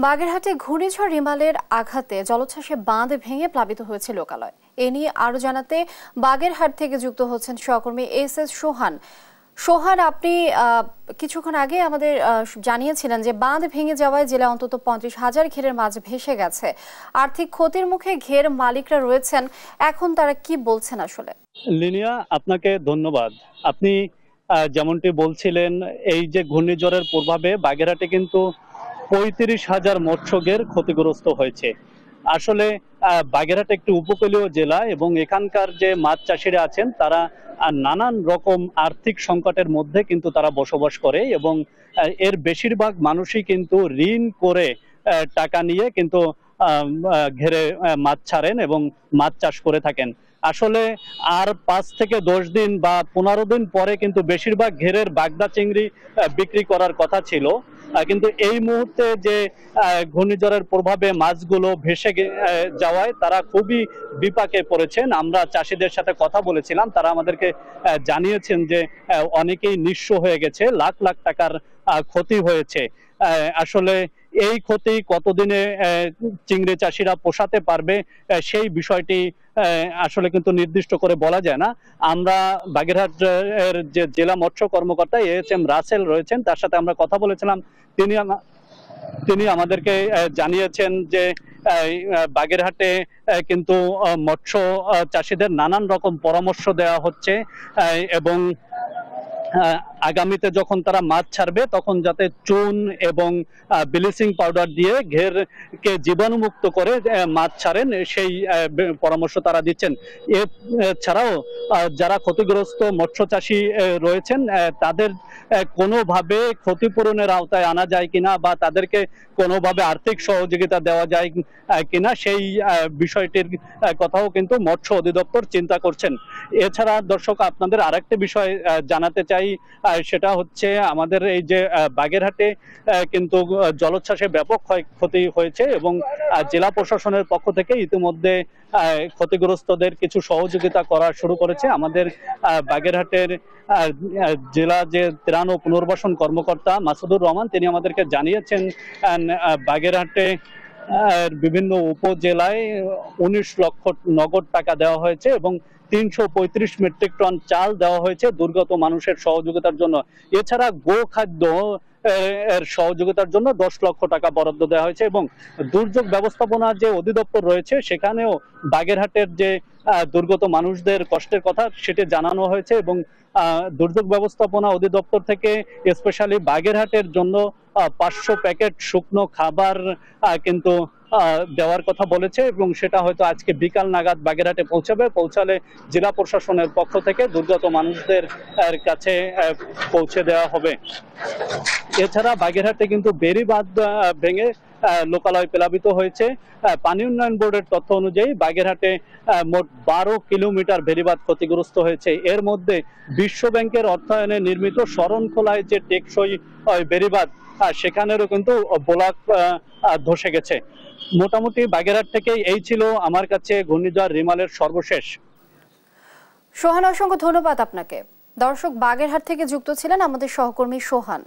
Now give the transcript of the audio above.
বাগেরহাটে ঘূর্ণিঝড় রিমালের আঘাতে জলোচ্ছ্বাসে বাঁধ ভেঙে প্লাবিত হয়েছে লোকালয়। এ নিয়ে আরো জানাতে বাগেরহাট থেকে যুক্ত হচ্ছেন সহকর্মী এস সোহান। সোহান, আপনি কিছুক্ষণ আগে আমাদের জানিয়েছিলেন যে বাঁধ ভেঙে যাওয়ায় জেলা অন্তত 35,000 ঘেরের মাছ ভেসে গেছে। আর্থিক ক্ষতির মুখে ঘের মালিকরা রয়েছেন, এখন তারা কি বলছেন আসলে? লিনিয়া, আপনাকে ধন্যবাদ। আপনি যেমনটি বলছিলেন, এই যে ঘূর্ণিঝড়ের প্রভাবে বাগেরহাটে কিন্তু 35,000 মৎস্যঘের ক্ষতিগ্রস্ত হয়েছে। আসলে বাগেরহাট একটি উপকূলীয় জেলা এবং এখানকার যে মাছ চাষিরা আছেন তারা নানান রকম আর্থিক সংকটের মধ্যে কিন্তু তারা বসবাস করে এবং এর বেশিরভাগ মানুষই কিন্তু ঋণ করে টাকা নিয়ে কিন্তু ঘেরে মাছ ছাড়েন এবং মাছ চাষ করে থাকেন। আসলে আর 5 থেকে 10 দিন বা 15 দিন পরে কিন্তু বেশিরভাগ ঘেরের বাগদা চিংড়ি বিক্রি করার কথা ছিল, কিন্তু এই মুহূর্তে যে ঘূর্ণিঝড়ের প্রভাবে মাছগুলো ভেসে যাওয়ায় তারা খুবই বিপাকে পড়েছেন। আমরা চাষিদের সাথে কথা বলেছিলাম, তারা আমাদেরকে জানিয়েছেন যে অনেকেই নিঃস্ব হয়ে গেছে, লাখ লাখ টাকার ক্ষতি হয়েছে। আসলে এই ক্ষতি কতদিনে চিংড়ি চাষিরা পোষাতে পারবে সেই বিষয়টি আসলে কিন্তু নির্দিষ্ট করে বলা যায় না। আমরা বাগেরহাট যে জেলা মৎস্য কর্মকর্তা AHM রাসেল রয়েছেন, তার সাথে আমরা কথা বলেছিলাম। তিনি আমাদেরকে জানিয়েছেন যে বাগেরহাটে কিন্তু মৎস্য চাষিদের নানান রকম পরামর্শ দেওয়া হচ্ছে এবং আগামীতে যখন তারা মাছ ছাড়বে তখন যাতে চুন এবং ব্লিচিং পাউডার দিয়ে ঘেরকে জীবাণুমুক্ত করে মাছ ছাড়েন সেই পরামর্শ তারা দিচ্ছেন। এছাড়াও যারা ক্ষতিগ্রস্ত মৎস্য চাষী রয়েছেন তাদের কোনোভাবে ক্ষতিপূরণের আওতায় আনা যায় কিনা বা তাদেরকে কোনোভাবে আর্থিক সহযোগিতা দেওয়া যায় কিনা সেই বিষয়টির কথাও কিন্তু মৎস্য অধিদপ্তর চিন্তা করছেন। এছাড়া দর্শক, আপনাদের আরেকটি বিষয় জানাতে চাই, সেটা হচ্ছে আমাদের এই যে বাগেরহাটে কিন্তু জলোচ্ছ্বাসে ব্যাপক ক্ষয়ক্ষতি হয়েছে এবং জেলা প্রশাসনের পক্ষ থেকে ইতিমধ্যে ক্ষতিগ্রস্তদের কিছু সহযোগিতা করা শুরু করেছে। আমাদের বাগেরহাটের জেলা যে ত্রাণ ও পুনর্বাসন কর্মকর্তা মাসুদুর রহমান, তিনি আমাদেরকে জানিয়েছেন বাগেরহাটে বিভিন্ন উপজেলায় 19 লক্ষ নগদ টাকা দেওয়া হয়েছে এবং 335 মেট্রিক টন চাল দেওয়া হয়েছে দুর্গত মানুষের সহযোগিতার জন্য। এছাড়া গোখাদ্য এর সহযোগিতার জন্য 10 লক্ষ টাকা বরাদ্দ দেওয়া হয়েছে এবং দুর্যোগ ব্যবস্থাপনা যে অধিদপ্তর রয়েছে সেখানেও বাগেরহাটের যে দুর্গত মানুষদের কষ্টের কথা সেটি জানানো হয়েছে এবং দুর্যোগ ব্যবস্থাপনা অধিদপ্তর থেকে স্পেশালি বাগেরহাটের জন্য 500 প্যাকেট শুকনো খাবার কিন্তু দেওয়ার কথা বলেছে এবং সেটা হয়তো আজকে বিকাল নাগাদ বাগেরহাটে পৌঁছালে জেলা প্রশাসনের পক্ষ থেকে দুর্গত মানুষদের কাছে পৌঁছে দেওয়া হবে। এছাড়া বাগেরহাটে কিন্তু বেড়িবাঁধ ভেঙে লোকালয় প্লাবিত হয়েছে। পানি উন্নয়ন বোর্ডের তথ্য অনুযায়ী বাগেরহাটে মোট 12 কিলোমিটার বেড়িবাঁধ ক্ষতিগ্রস্ত হয়েছে। এর মধ্যে বিশ্ব ব্যাংকের অর্থায়নে নির্মিত শরণখোলায় যে টেকসই বেড়িবাঁধ সেখানেরও কিন্তু ব্লক ধসে গেছে। মোটামুটি বাগেরহাট থেকে এই ছিল আমার কাছে ঘূর্ণিঝড় রিমালের সর্বশেষ। সোহান, অসংখ্য ধন্যবাদ আপনাকে। দর্শক, বাগেরহাট থেকে যুক্ত ছিলেন আমাদের সহকর্মী সোহান।